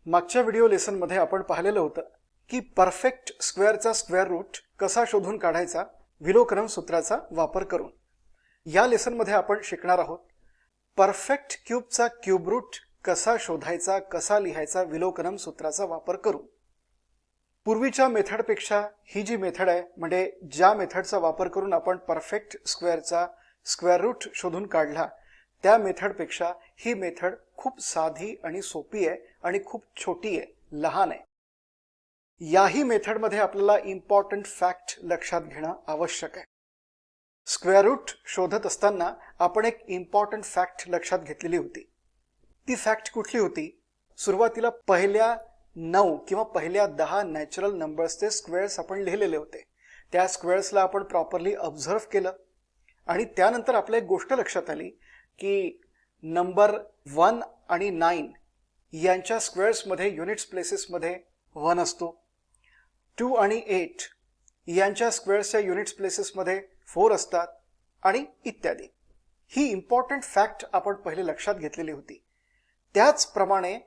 मागच्या व्हिडिओ लेसनमध्ये आपण पाहिलेलं होतं की परफेक्ट स्क्वेअरचा स्क्वेअर रूट कसा शोधून काढायचा विलोकनम सूत्राचा वापर करून. या लेसनमध्ये आपण शिकणार आहोत परफेक्ट क्यूबचा क्यूब रूट कसा शोधायचा, कसा लिहायचा विलोकनम सूत्राचा वापर करून. पूर्वीच्या मेथडपेक्षा ही जी मेथड आहे, म्हणजे ज्या मेथडचा वापर करून आपण परफेक्ट स्क्वेअरचा स्क्वेअर रूट शोधून काढला, त्या मेथडपेक्षा ही मेथड खूप साधी आणि सोपी आहे आणि खूप छोटी आहे, लहान आहे. याही मेथडमध्ये आपल्याला इम्पॉर्टंट फॅक्ट लक्षात घेणं आवश्यक आहे. स्क्वेअर रूट शोधत असताना आपण एक इम्पॉर्टंट फॅक्ट लक्षात घेतलेली होती. ती फॅक्ट कुठली होती? सुरुवातीला पहिल्या 9 किंवा पहिल्या 10 नॅचरल नंबर्सचे स्क्वेअर्स आपण लिहिलेले होते. त्या स्क्वेअर्सला आपण प्रॉपरली ऑब्झर्व केलं आणि त्यानंतर आपल्या एक गोष्ट लक्षात आली की नंबर 1 आणि 9 यांच्या स्क्वेअर्समध्ये युनिट्स प्लेसेसमध्ये 1 असतो. 2 आणि 8 यांच्या स्क्वेअर्सच्या युनिट्स प्लेसेसमध्ये 4 असतात आणि इत्यादी. ही इम्पॉर्टंट फॅक्ट आपण पहिले लक्षात घेतलेली होती. त्याचप्रमाणे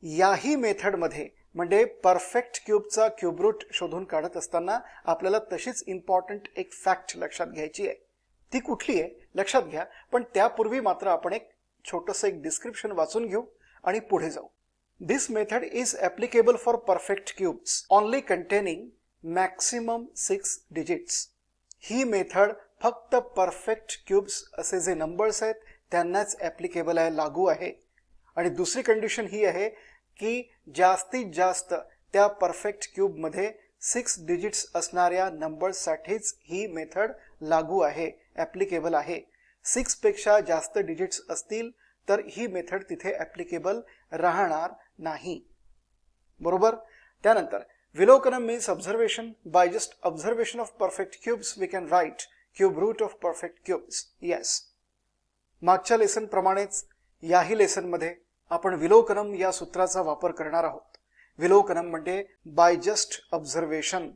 याही मेथडमध्ये म्हणजे परफेक्ट क्यूबचा क्यूब रूट शोधून काढत असताना आपल्याला तशीच इम्पॉर्टंट एक फॅक्ट लक्षात घ्यायची आहे. ती कुठली आहे लक्षात घ्या, पण त्यापूर्वी मात्र आपण एक छोटंसं एक डिस्क्रिप्शन वाचून घेऊ आणि पुढे जाऊ. This method is applicable for perfect cubes only containing maximum 6 digits. ही मेथड फक्त परफेक्ट क्यूब्स असे जे नंबर्स आहेत त्यांनाच ॲप्लिकेबल आहे, लागू आहे. आणि दुसरी कंडिशन ही आहे की जास्तीत जास्त त्या परफेक्ट क्यूबमध्ये 6 डिजिट्स असणाऱ्या नंबर्ससाठीच ही मेथड लागू आहे, ॲप्लिकेबल आहे. 6 पेक्षा जास्त डिजिट्स असतील तर ही मेथड तिथे ॲप्लिकेबल राहणार नाही. बरोबर. त्यानंतर विलोकनम means observation. By just observation of perfect cubes we can write cube root of perfect cubes. Yes, मागच्या लेसन प्रमाणेच याही लेसनमध्ये आपण विलोकनम या सूत्राचा वापर करणार आहोत. विलोकनम म्हणजे बाय जस्ट ऑब्झर्वेशन.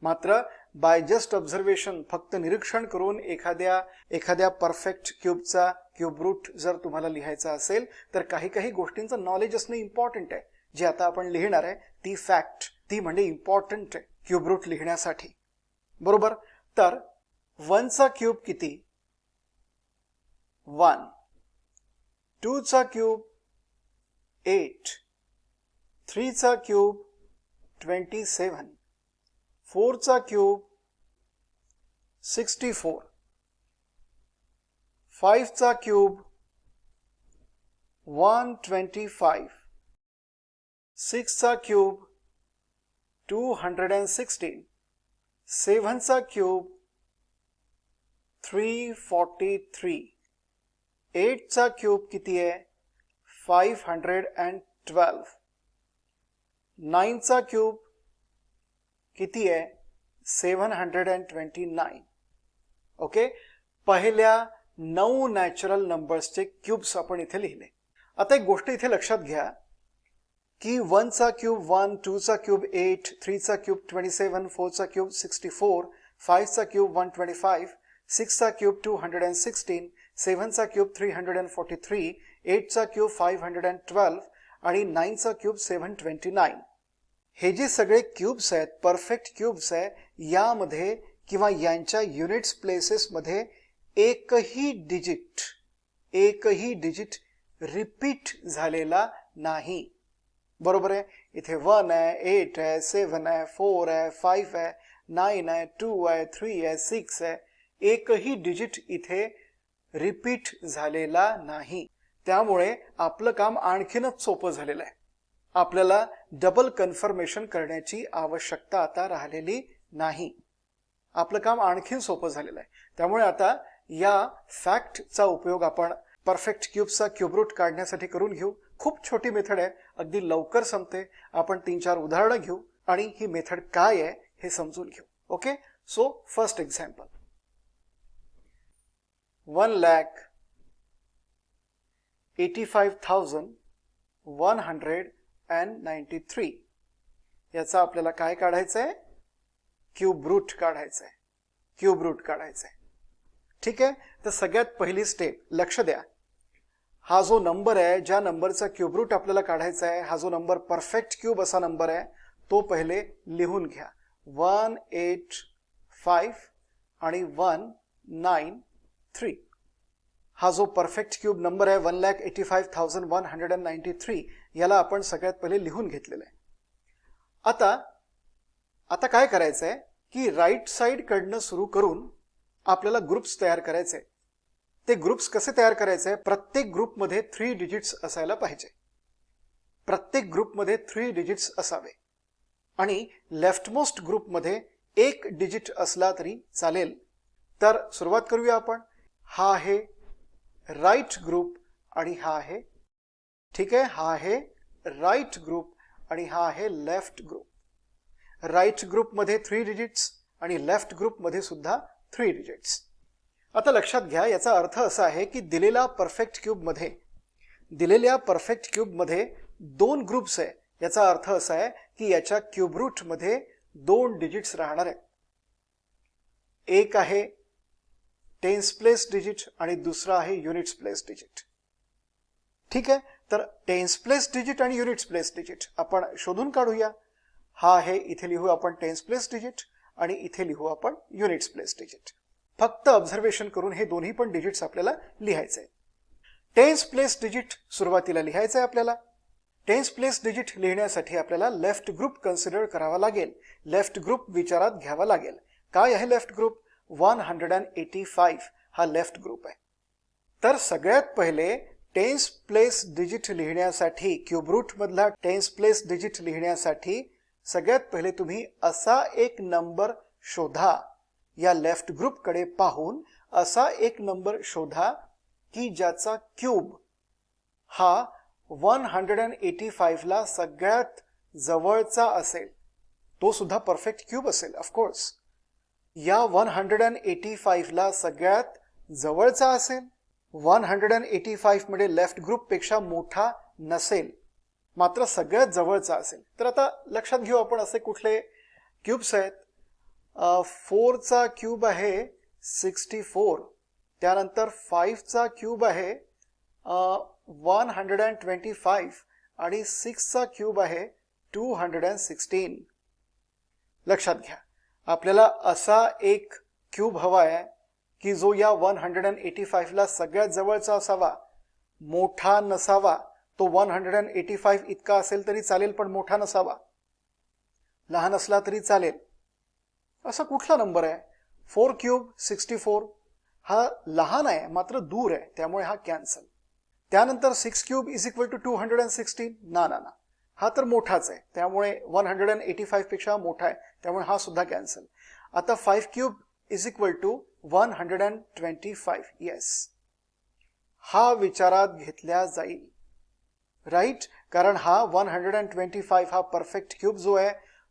मात्र बाय जस्ट ऑब्झर्वेशन फक्त निरीक्षण करून एखाद्या परफेक्ट क्यूबचा क्यूब रूट जर तुम्हाला लिहायचा असेल तर काही गोष्टींचं नॉलेज असणं इम्पॉर्टंट आहे. जे आता आपण लिहिणार आहे ती फॅक्ट, ती म्हणजे इम्पॉर्टंट आहे क्यूब रूट लिहिण्यासाठी. बरोबर. तर 1 चा क्यूब किती? 1. 2 चा क्यूब 8. 3 चा क्यूब 27. 4 चा क्यूब 64. 5 चा क्यूब 125. 6 चा क्यूब 216. 7 चा क्यूब 343. 8 चा क्यूब किती आहे? 512. 9 चा क्यूब किती आहे? 729. ओके. पहिल्या 9 नॅचरल नंबर्सचे क्यूब्स आपण इथे लिहिले. आता एक गोष्ट इथे लक्षात घ्या की 1 चा क्यूब 1, 2 चा क्यूब 8, 3 चा क्यूब 27, 4 चा क्यूब 64, 5 चा क्यूब 125, 6 चा क्यूब 216, 7 चा क्यूब 343, 8 चा क्यूब 512 आणि 9 चा क्यूब 729. हे जे सगळे क्यूब्स आहेत, परफेक्ट क्यूब्स आहे, यामध्ये किंवा यांच्या युनिट्स प्लेसेसमध्ये एकही डिजिट रिपीट झालेला नाही. बरोबर आहे. इथे 1 आहे, 8 आहे, 7 आहे, 4 आहे, 5 आहे, 9 आहे, 2 आहे, 3 आहे, 6 आहे. एकही डिजिट इथे रिपीट झालेला नाही. त्यामुळे आपलं काम आणखीनच सोपं झालेलं आहे. आपल्याला डबल कन्फर्मेशन करण्याची आवश्यकता आता राहिलेली नाही. आपलं काम आणखीन सोपं झालेलं आहे. त्यामुळे आता या फॅक्टचा उपयोग आपण परफेक्ट क्यूबचा क्यूब रूट काढण्यासाठी करून घेऊ. खूप छोटी मेथड आहे, अगदी लवकर संपते. आपण 3-4 उदाहरणं घेऊ आणि ही मेथड काय आहे हे समजून घेऊ. ओके. So first example. 1,85,193. याचा आपल्याला काय काढायचं आहे? क्यूब रूट काढायचं आहे. क्यूब रूट काढायचं आहे. ठीक आहे. तर सगळ्यात पहिली स्टेप लक्ष द्या. हा जो नंबर आहे, ज्या नंबरचा क्यूब रूट आपल्याला काढायचा आहे, हा जो नंबर परफेक्ट क्यूब असा नंबर आहे, तो पहिले लिहून घ्या. 185 आणि 193. हा जो परफेक्ट क्यूब नंबर आहे 1,85,193, याला आपण सगळ्यात पहिले लिहून घेतलेलं आहे. आता काय करायचं आहे की राईट साइड कडनं सुरू करून आपल्याला ग्रुप्स तयार करायचे. ते ग्रुप्स कसे तयार करायचे? प्रत्येक ग्रुपमध्ये 3 डिजिट्स असायला पाहिजे. प्रत्येक ग्रुपमध्ये 3 डिजिट्स असावे आणि लेफ्टमोस्ट ग्रुपमध्ये 1 डिजिट असला तरी चालेल. तर सुरुवात करूया आपण. हा आहे राईट ग्रुप आणि हा आहे, ठीक आहे, हा आहे राईट ग्रुप आणि हा आहे लेफ्ट ग्रुप. राईट ग्रुपमध्ये 3 डिजिट्स आणि लेफ्ट ग्रुपमध्ये सुद्धा 3 डिजिट्स. आता लक्षात घ्या, याचा अर्थ असा आहे की दिलेल्या परफेक्ट क्यूबमध्ये 2 ग्रुप्स आहे. याचा अर्थ असा आहे की याच्या क्यूब रूट मध्ये 2 डिजिट्स राहणार आहेत. एक आहे टेन्स प्लेस डिजिट आणि दुसरा आहे युनिट्स प्लेस डिजिट. ठीक आहे, तर टेन्स प्लेस डिजिट आणि युनिट्स प्लेस डिजिट आपण शोधून काढूया. हा आहे, इथे लिहू आपण टेन्स प्लेस डिजिट आणि इथे लिहू आपण युनिट्स प्लेस डिजिट. फक्त ऑब्झर्वेशन करून हे दोन्ही पण डिजिट्स आपल्याला लिहायचे. टेन्स प्लेस डिजिट सुरुवातीला लिहायचं आहे आपल्याला. टेन्स प्लेस डिजिट लिहिण्यासाठी आपल्याला लेफ्ट ग्रुप कन्सिडर करावा लागेल. लेफ्ट ग्रुप विचारात घ्यावा लागेल. काय आहे लेफ्ट ग्रुप? 185 हा लेफ्ट ग्रुप आहे. तर सगळ्यात पहिले टेन्स प्लेस डिजिट लिहिण्यासाठी, क्यूब रूट मधला टेन्स प्लेस डिजिट लिहिण्यासाठी सगळ्यात पहिले तुम्ही असा एक नंबर शोधा. या लेफ्ट ग्रुप कडे पाहून असा एक नंबर शोधा की ज्याचा क्यूब हा 185 ला सगळ्यात जवळचा असेल. तो सुद्धा परफेक्ट क्यूब असेल ऑफकोर्स. या 185 ला सगळ्यात जवळचा असेल. 185 मध्ये लेफ्ट ग्रुप पेक्षा मोठा नसेल, मात्र सगळ्यात जवळचा असेल. तर आता लक्षात घेऊ आपण असे कुठले क्यूब्स आहेत. 4 चा क्यूब आहे 64. त्यानंतर 5 चा क्यूब आहे 125 आणि 6 चा क्यूब आहे 216. लक्षात घ्या, आपल्याला असा एक क्यूब हवा आहे की जो या 185 ला सगळ्यात जवळचा असावा, मोठा नसावा. तो 185 इतका असेल तरी चालेल पण मोठा नसावा, लहान असला तरी चालेल. असा कुठला नंबर आहे? 4 क्यूब 64 हा लहान आहे मात्र दूर आहे, त्यामुळे हा कॅन्सल. त्यानंतर 6 क्यूब इज इक्वल टू 216. ना, हा तर मोठाच आहे, त्यामुळे 185 पेक्षा मोठा आहे, त्यामुळे हा सुद्धा कॅन्सल. आता 5 cube is equal to 125. Yes, हा विचारात घेतला जाईल. राईट, कारण हा 125 हा परफेक्ट क्यूब जो आहे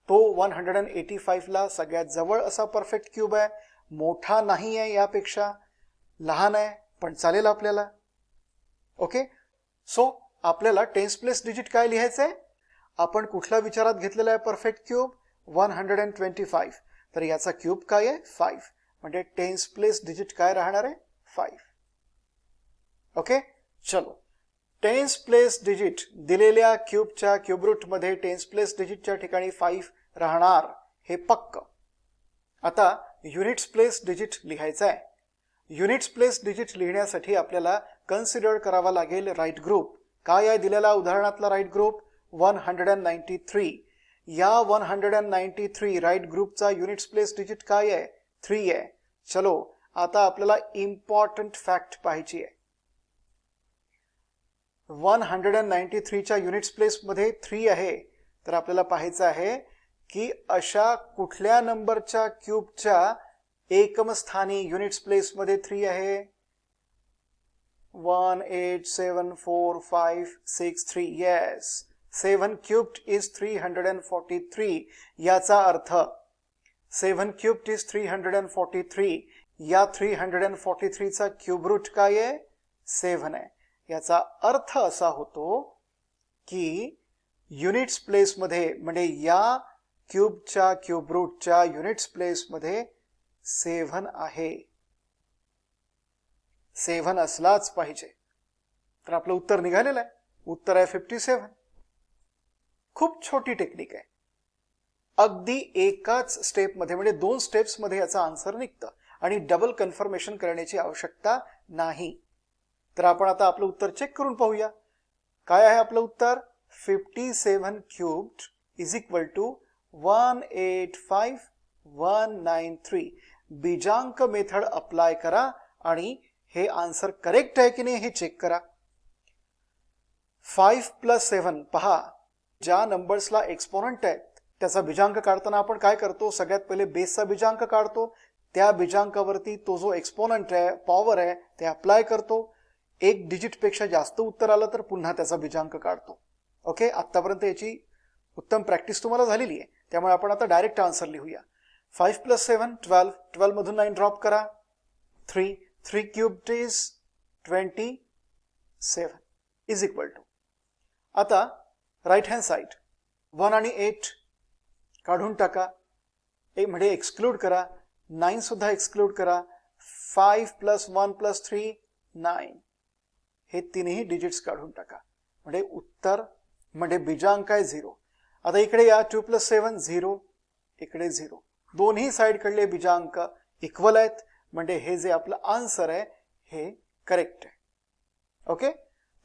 तो 185 ला सगळ्यात जवळ असा परफेक्ट क्यूब आहे. मोठा नाही आहे, यापेक्षा लहान आहे पण चालेल आपल्याला. ओके, सो आपल्याला टेन्स प्लेस डिजिट काय लिहायचं आहे? आपण कुठला विचारात घेतलेला आहे परफेक्ट क्यूब? 125. तर याचा क्यूब काय आहे? 5. म्हणजे टेन्स प्लेस डिजिट काय राहणार आहे? 5. ओके, चलो. टेन्स प्लेस डिजिट दिलेल्या क्यूबच्या क्यूब रूट मध्ये टेन्स प्लेस डिजिटच्या ठिकाणी 5 राहणार, हे पक्क. आता युनिट्स प्लेस डिजिट लिहायचं आहे. युनिट्स प्लेस डिजिट लिहिण्यासाठी आपल्याला कन्सिडर करावा लागेल राईट ग्रुप. काय आहे दिलेला उदाहरणातला राईट ग्रुप? 193. या 193 राईट ग्रुपचा युनिट्स प्लेस डिजिट काय आहे? 3 आहे. चलो, आता आपल्याला इम्पॉर्टंट फॅक्ट पाहायची आहे. 193 च्या युनिट्स प्लेस मध्ये 3 आहे, तर आपल्याला पाहायचं आहे की अशा कुठल्या नंबरच्या क्यूबच्या एकम स्थानी युनिट्स प्लेस मध्ये 3 आहे? 1874563. Yes, 7 cubed is 343. याचा अर्थ 7 क्यूब्ड इज 343. या 343 चा क्यूब रूट काय आहे? 7 आहे. याचा अर्थ असा होतो की युनिट्स प्लेस मध्ये, म्हणजे या क्यूबच्या क्यूब रूटच्या युनिट्स प्लेस मध्ये 7 आहे. 7 असलाच पाहिजे. तर आपलं उत्तर निघालेलं आहे. उत्तर आहे 57. खूप छोटी टेक्निक आहे. अगदी एकाच स्टेपमध्ये म्हणजे 2 स्टेप्समध्ये याचा आन्सर निघतं आणि डबल कन्फर्मेशन करण्याची आवश्यकता नाही. तर आपण आता आपलं उत्तर चेक करून पाहूया. काय आहे आपलं उत्तर? 57 क्यूब्ड इज इक्वल टू 185193. बीजांक मेथड अप्लाय करा आणि हे आन्सर करेक्ट आहे की नाही हे चेक करा. 5 + 7 पहा, ज्या नंबर्सला एक्सपोनंट आहेत त्याचा बीजांक काढताना आपण काय करतो? सगळ्यात पहिले बेसचा बीजांक काढतो, त्या बीजांकावरती तो जो एक्सपोनंट आहे, पॉवर आहे, ते अप्लाय करतो. एक डिजिटपेक्षा जास्त उत्तर आलं तर पुन्हा त्याचा बीजांक काढतो. ओके, आतापर्यंत याची उत्तम प्रॅक्टिस तुम्हाला झालेली आहे. त्यामुळे आपण आता डायरेक्ट आन्सर लिहूया. 5 + 7 12. 12 मधून 9 ड्रॉप करा. 3 cubed is 27 is equal to. आता राईट हँड साईड 1 आणि 8 काढून टाका. म्हणजे एक्सक्लूड करा. 9 सुद्धा एक्सक्लूड करा. 5 + 1 + 3 9. हे तिन्ही डिजिट्स काढून टाका. म्हणजे उत्तर म्हणजे बीजांक आहे 0. आता इकडे या 2 + 7 0, इकडे 0. दोन्ही साईडकडले बीजांक इक्वल आहेत म्हणजे हे जे आपलं आन्सर आहे हे करेक्ट आहे. ओके,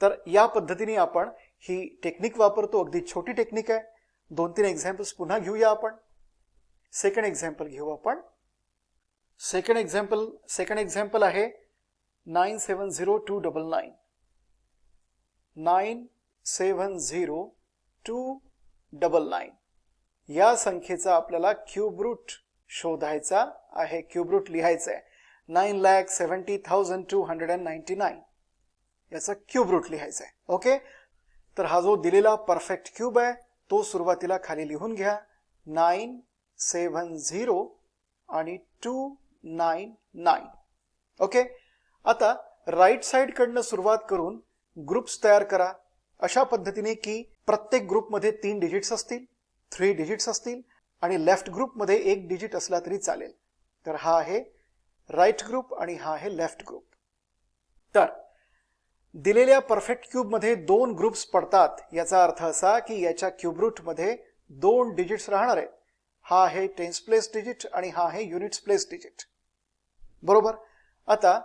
तर या पद्धतीने आपण ही टेक्निक वापरतो. अगदी छोटी टेक्निक आहे. 2-3 एक्झाम्पल्स पुन्हा घेऊया आपण. सेकंड एक्झाम्पल घेऊ आपण. सेकंड एक्झाम्पल आहे 970299. 970299 या संख्येचा आपल्याला क्यूब रूट शोधायचा आहे, क्यूब रूट लिहायचा आहे. 9,70,299 याचा क्यूब रूट लिहायचा आहे. ओके, तर हा जो दिलेला परफेक्ट क्यूब आहे तो सुरुवातीला खाली लिहून घ्या. 970 आणि 299. ओके, आता राईट साइड कडनं सुरुवात करून ग्रुप्स तयार करा अशा पद्धतीने की प्रत्येक ग्रुपमध्ये 3 डिजिट्स असतील, 3 डिजिट्स असतील आणि लेफ्ट ग्रुपमध्ये 1 डिजिट असला तरी चालेल. तर हा आहे राईट ग्रुप आणि हा आहे लेफ्ट ग्रुप. तर दिलेल्या परफेक्ट क्यूबमध्ये 2 ग्रुप्स पडतात. याचा अर्थ असा की याच्या क्यूब रूटमध्ये 2 डिजिट्स राहणार आहेत. हा आहे टेन्स प्लेस डिजिट आणि हा आहे युनिट्स प्लेस डिजिट. बरोबर. आता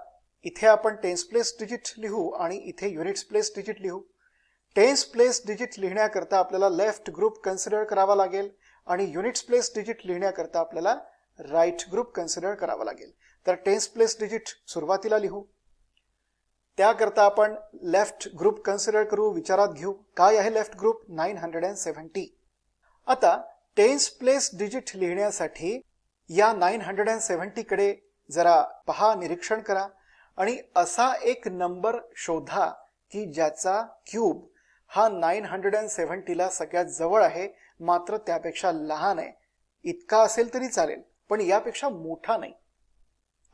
इथे आपण टेन्स प्लेस डिजिट लिहू आणि इथे युनिट्स प्लेस डिजिट लिहू. टेन्स प्लेस डिजिट लिहिण्याकरता आपल्याला लेफ्ट ग्रुप कन्सिडर करावा लागेल आणि युनिट्स प्लेस डिजिट लिहिण्याकरता आपल्याला राईट ग्रुप कन्सिडर करावा लागेल. तर टेन्स प्लेस डिजिट सुरुवातीला लिहू. त्याकरता आपण लेफ्ट ग्रुप कन्सिडर करू, विचारात घेऊ. काय आहे लेफ्ट ग्रुप? 970. आता टेन्स प्लेस डिजिट लिहिण्यासाठी या 970 कडे जरा पहा, निरीक्षण करा आणि असा एक नंबर शोधा की ज्याचा क्यूब हा 970 ला सगळ्यात जवळ आहे मात्र त्यापेक्षा लहान आहे. इतका असेल तरी चालेल पण यापेक्षा मोठा नाही.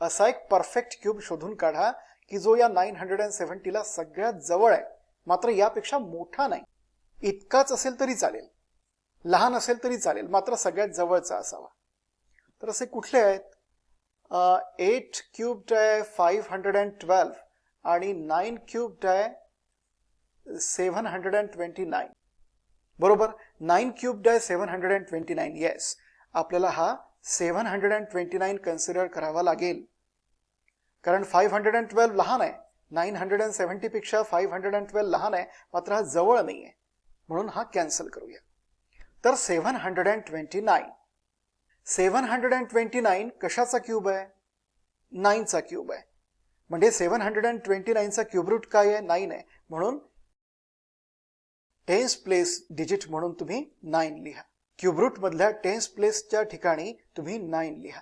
असा एक परफेक्ट क्यूब शोधून काढा की जो या 970 ला सगळ्यात जवळ आहे मात्र यापेक्षा मोठा नाही. इतकाच असेल तरी चालेल, लहान असेल तरी चालेल मात्र सगळ्यात जवळचा असावा. तर असे कुठले आहेत? 8 क्यूब्ड आहे 512 आणि 9 क्यूब्ड आहे 729. बरोबर. 9 क्यूब्ड आहे 729. येस, आपल्याला हा 729 कन्सिडर करावा लागेल कारण 512 लहान आहे. 970 पेक्षा 512 लहान आहे मात्र हा जवळ नाही आहे म्हणून हा कॅन्सल करूया. तर 729 कशाचा क्यूब आहे? 9 चा क्यूब आहे. म्हणजे 729 चा क्यूब रूट काय आहे? 9 आहे. म्हणून टेन्स प्लेस डिजिट म्हणून तुम्ही 9 लिहा. क्यूब रूट मधल्या टेन्स प्लेसच्या ठिकाणी तुम्ही 9 लिहा.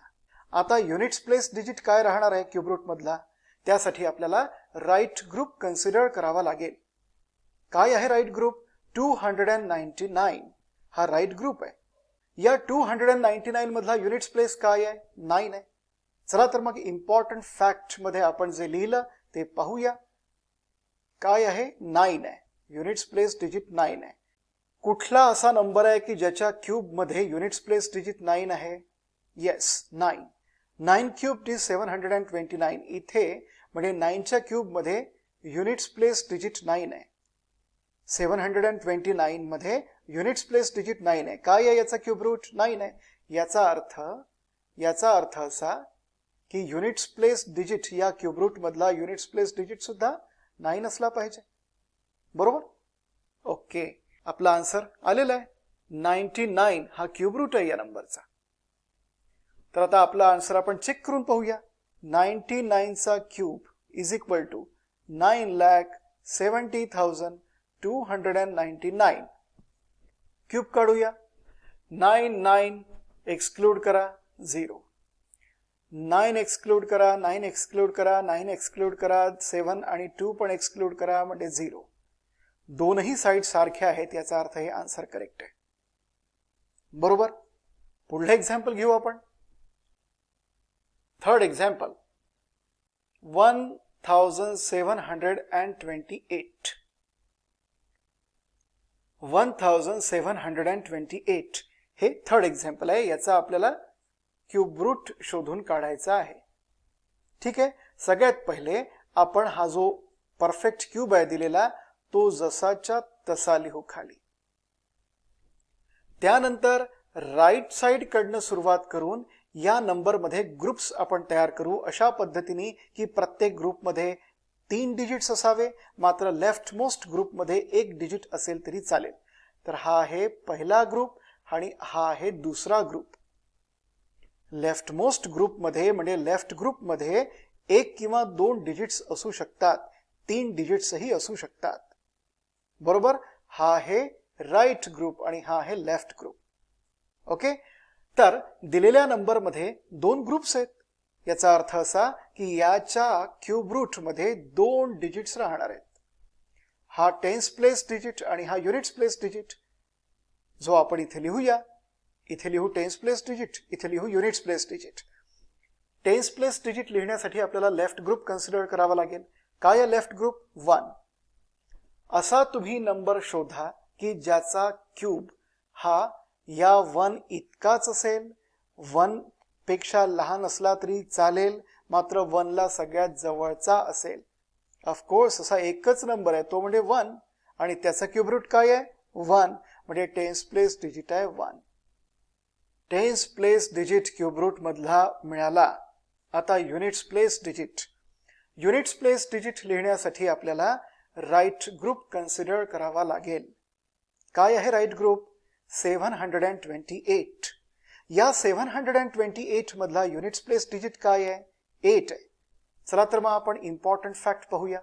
आता युनिट्स प्लेस डिजिट काय राहणार आहे क्यूब रूट मधला? त्यासाठी आपल्याला राईट ग्रुप कन्सिडर करावा लागेल. काय आहे राईट ग्रुप? 299 हा राईट ग्रुप आहे. या 299 मधला युनिट्स प्लेस काय आहे? 9 आहे. चला तर मग इम्पॉर्टंट फॅक्ट मध्ये आपण जे लिहिलं ते पाहूया. काय आहे? 9 आहे. युनिट्स प्लेस डिजिट 9 आहे. कुठला असा नंबर आहे की ज्याच्या क्यूब मध्ये युनिट्स प्लेस डिजिट 9 आहे? Yes, 9 cubed is 729. इथे म्हणजे 9 च्या क्यूब मध्ये युनिट्स प्लेस डिजिट 9 आहे. 729 मध्ये युनिट्स प्लेस डिजिट 9 आहे. काय आहे याचा क्यूब रूट? 9 आहे. याचा अर्थ असा की युनिट्स प्लेस डिजिट या क्यूब रूट मधला युनिट्स प्लेस डिजिट सुद्धा 9 असला पाहिजे. बरोबर? ओके, आपला आन्सर आलेला आहे. 99 हा क्यूब रूट आहे या नंबरचा. तर आता आपला आन्सर आपण चेक करून पाहूया. 99 चा cube is equal to 9,70,299. Cube काढूया. 9 एक्सक्लूड करा 0. 9 एक्सक्लूड करा, 9 एक्सक्लूड करा, 9 एक्सक्लूड करा, 7 आणि 2 पण एक्सक्लूड करा म्हणजे 0. दोनही साइड सारख्या आहेत, याचा अर्थ हे आन्सर करेक्ट आहे. बरोबर? पुढलं एक्झाम्पल घेऊ आपण. Third example 1728. 1728 हे थर्ड एक्झाम्पल आहे. याचा आपल्याला क्यूब रूट शोधून काढायचा आहे. ठीक आहे, सगळ्यात पहिले आपण हा जो परफेक्ट क्यूब आहे दिलेला तो जसाच्या तसा लिहू खाली. त्यानंतर राईट साइड कडनं सुरुवात करून या नंबर मध्ये ग्रुप्स आपण तयार करू अशा पद्धतीने की प्रत्येक ग्रुप मध्ये 3 डिजिट्स असावे, मात्र लेफ्ट मोस्ट ग्रुप मध्ये 1 डिजिट असेल तरी चालेल. तर हा आहे पहिला ग्रुप आणि हा आहे दुसरा ग्रुप. लेफ्ट मोस्ट ग्रुप मध्ये म्हणजे लेफ्ट ग्रुप मध्ये 1 किंवा 2 डिजिट्स असू शकतात, 3 डिजिट्सही असू शकतात. बरोबर? हा आहे राईट ग्रुप आणि हा आहे लेफ्ट ग्रुप. ओके, तर दिलेल्या नंबर मध्ये 2 ग्रुप्स आहेत. याचा अर्थ असा की याच्या क्यूब रूट मध्ये 2 डिजिट्स राहणार आहेत. हा टेन्स प्लेस डिजिट आणि हा युनिट्स प्लेस डिजिट जो आपण इथे लिहूया. इथे लिहू टेन्स प्लेस डिजिट, इथे लिहू units place digit. Tense place digit लिहिण्यासाठी आपल्याला लेफ्ट ग्रुप कन्सिडर करावा लागेल. काय आहे लेफ्ट ग्रुप? 1. असा तुम्ही नंबर शोधा की ज्याचा क्यूब हा या 1 इतकाच असेल. 1 पेक्षा लहान असला तरी चालेल, मात्र 1 ला सगळ्यात जवळचा असेल. ऑफकोर्स असा एकच नंबर आहे तो म्हणजे 1 आणि त्याचा क्यूब रूट काय आहे? 1 म्हणजे टेन्स प्लेस डिजिट आहे 1. Tens place digit cube root मधला मिळाला. आता units place digit. Units place digit लिहिण्यासाठी आपल्याला राईट ग्रुप कन्सिडर करावा लागेल. काय आहे राईट ग्रुप? 728. या 728 मधला युनिट्स प्लेस डिजिट काय आहे? 8 आहे. चला तर मग आपण इम्पॉर्टंट फॅक्ट पाहूया.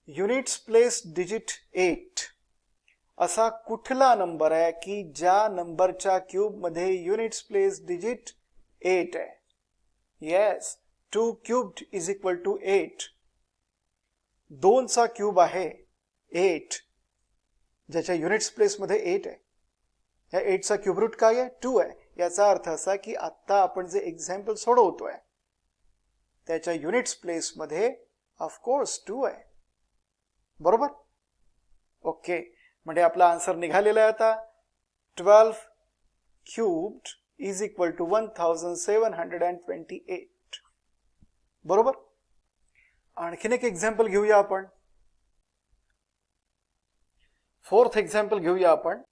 युनिट्स प्लेस डिजिट 8 असा कुठला नंबर आहे की ज्या नंबरच्या क्यूब मध्ये युनिट्स प्लेस डिजिट 8 आहे? Yes, 2 cubed is equal to 8. 2 चा क्यूब आहे 8 ज्याच्या युनिट्स प्लेस मध्ये 8 आहे. या 8 चा क्यूब रूट काय आहे? 2 आहे. याचा अर्थ असा की आता आपण जे एक्झाम्पल सोडवतोय त्याच्या युनिट्स प्लेस मध्ये ऑफकोर्स 2 आहे. बरोबर? ओके, म्हणजे आपला आन्सर निघालेला आहे आता 12 क्यूब्ड इज इक्वल टू 1728. बरोबर? आणखीन एक एक्झाम्पल घेऊया आपण. फोर्थ एक्झाम्पल घेऊया आपण.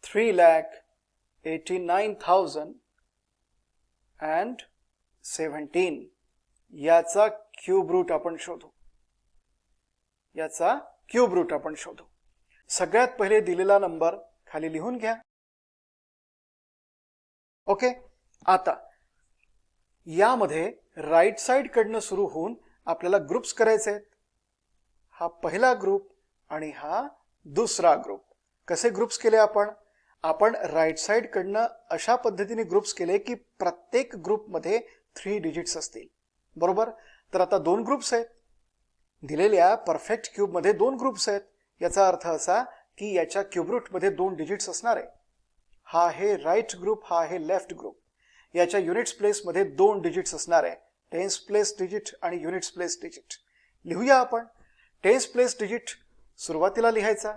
3,89,017 याचा क्यूब रूट आपण शोधू. याचा क्यूब रूट आपण शोधू. सगळ्यात पहिले दिलेला नंबर खाली लिहून घ्या. ओके, आता यामध्ये राईट साइड कडनं सुरू होऊन आपल्याला ग्रुप्स करायचे आहेत. हा पहिला ग्रुप आणि हा दुसरा ग्रुप. कसे ग्रुप्स केले आपण? आपण राईट साइड कडनं अशा पद्धतीने ग्रुप्स केले की प्रत्येक ग्रुप मध्ये 3 डिजिट्स असतील. बरोबर? तर आता 2 ग्रुप्स आहेत. दिलेल्या परफेक्ट क्यूब मध्ये 2 ग्रुप्स आहेत. याचा अर्थ असा की याच्या क्यूब रूट मध्ये 2 डिजिट्स असणार आहे. हा आहे राईट ग्रुप, हा आहे लेफ्ट ग्रुप. याच्या युनिट्स प्लेस मध्ये 2 डिजिट्स असणार आहे. टेन्स प्लेस डिजिट आणि युनिट्स प्लेस डिजिट. लिहूया आपण. टेन्स प्लेस डिजिट सुरुवातीला लिहायचा.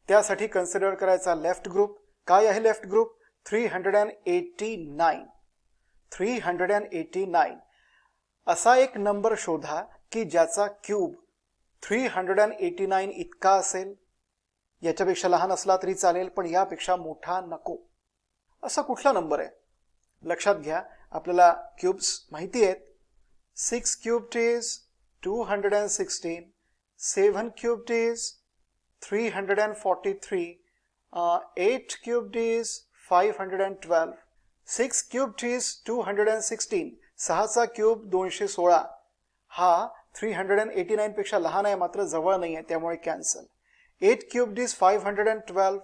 त्यासाठी कन्सिडर करायचा लेफ्ट ग्रुप. काय आहे लेफ्ट ग्रुप? 389. 389 असा एक नंबर शोधा की ज्याचा क्यूब 389 इतका असेल, याच्यापेक्षा लहान असला तरी चालेल पण यापेक्षा मोठा नको. असा कुठला नंबर आहे? लक्षात घ्या, आपल्याला क्यूब्स माहिती आहेत. 6 cubed is 216, 7 cubed is 343, 8 cubed is 512, 6 cubed is 216. 6चा cube 216. हा 389 पेक्षा लहान आहे मात्र जवळ नाही आहे, त्यामुळे कॅन्सल. 8 cubed is 512.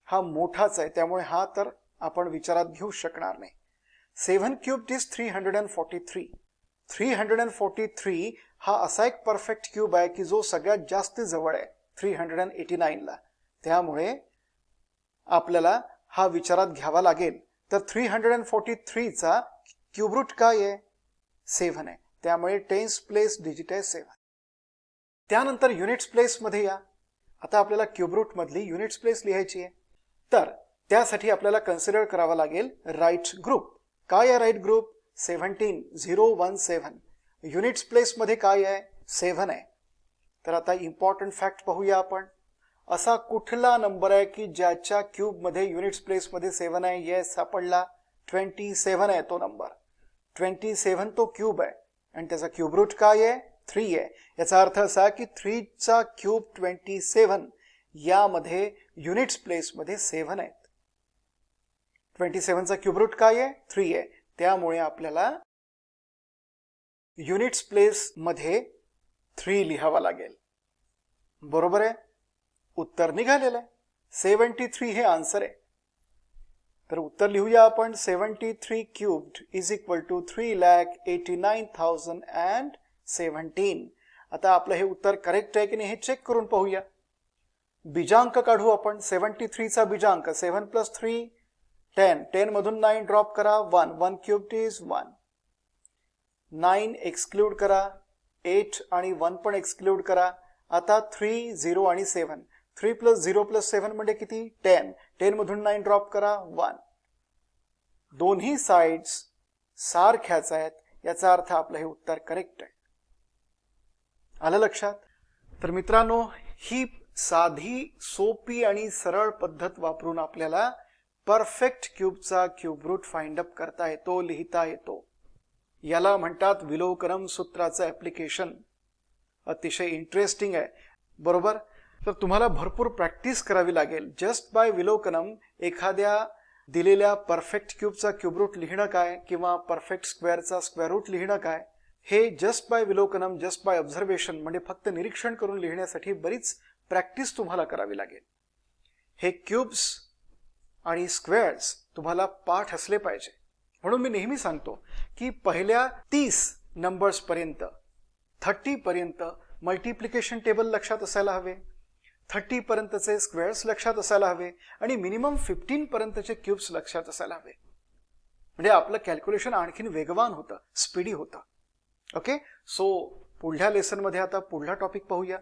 हा मोठाच आहे, त्यामुळे हा तर आपण विचारात घेऊ शकणार नाही. 7 cubed is 343. 343 हा असा एक परफेक्ट क्यूब आहे की जो सगळ्यात जास्त जवळ आहे 389 ला. त्यामुळे आपल्याला हा विचारात घ्यावा लागेल. तर 343 चा क्यूब रूट काय आहे? 7 आहे. त्यामुळे टेन्स प्लेस डिजिट आहे 7. त्यानंतर युनिट्स प्लेस मध्ये या. आता आपल्याला क्यूब रूट मधली युनिट्स प्लेस लिहायची आहे. तर त्यासाठी आपल्याला कन्सिडर करावा लागेल राईट ग्रुप. काय आहे राईट ग्रुप? 17017. युनिट्स प्लेस मध्ये काय आहे? 7 आहे. तर आता इम्पॉर्टंट फॅक्ट पाहूया आपण. असा कुठला नंबर आहे की ज्याच्या क्यूब मध्ये युनिट्स प्लेस मध्ये 7 आहे? येस, सापडला. 27 आहे तो नंबर. 27 तो क्यूब आहे आणि त्याचा क्यूब रूट काय आहे? 3 आहे. याचा अर्थ असा की 3 चा क्यूब 27. यामध्ये युनिट्स प्लेस मध्ये 7 आहेत. 27 चा क्यूब रूट काय आहे? 3 आहे. त्यामुळे आपल्याला युनिट्स प्लेस मध्ये 3 लिहावा लागेल. बरोबर आहे? उत्तर निघालेलं आहे. 73 हे आन्सर आहे. तर उत्तर लिहूया आपण. 73 क्यूब्ड इज इक्वल टू 3,89,017. आता आपलं हे उत्तर करेक्ट आहे की नाही हे चेक करून पाहूया. बीजांक काढू आपण. 73 चा बीजांक 7 + 3 10. 10 मधून 9 ड्रॉप करा. 1. 1 क्यूब्ड इज 1. 9 एक्सक्लूड करा. 8 आणि 1 पण एक्सक्लूड करा. आता 3, 0 आणि 7. 3 + 0 + 7 म्हणजे किती? 10. 10 मधून 9 ड्रॉप करा. 1. दोन्ही साइड्स सारख्याच आहेत. याचा अर्थ आपलं हे उत्तर करेक्ट आहे. आलं लक्षात? तर मित्रांनो, ही साधी, सोपी आणि सरळ पद्धत वापरून आपल्याला परफेक्ट क्यूबचा क्यूब रूट फाइंड अप करता येतो, लिहिता येतो. याला म्हणतात विलोकनम सूत्राचं ऍप्लिकेशन. अतिशय इंटरेस्टिंग आहे. बरोबर? तर तुम्हाला भरपूर प्रॅक्टिस करावी लागेल. जस्ट बाय विलोकनम एखाद्या दिलेल्या परफेक्ट क्यूबचा क्यूब रूट लिहिणं काय किंवा परफेक्ट स्क्वेअरचा स्क्वेअर रूट लिहिणं काय, हे जस्ट बाय विलोकनम, जस्ट बाय ऑब्झर्वेशन म्हणजे फक्त निरीक्षण करून लिहिण्यासाठी बरीच प्रॅक्टिस तुम्हाला करावी लागेल. हे क्यूब्स आणि स्क्वेअर्स तुम्हाला पाठ असले पाहिजे. म्हणून मी नेहमी सांगतो की पहिल्या 30 नंबर्स पर्यंत, 30 पर्यंत मल्टिप्लिकेशन टेबल लक्षात असायला हवे, 30 पर्यंतचे स्क्वेअर्स लक्षात असायला हवे आणि मिनिमम 15 पर्यंतचे क्यूब्स लक्षात असायला हवे. म्हणजे आपलं कॅल्क्युलेशन आणखीन वेगवान होतं, स्पीडी होतं. ओके, सो पुढल्या लेसन मध्ये आता पुढला टॉपिक पाहूया.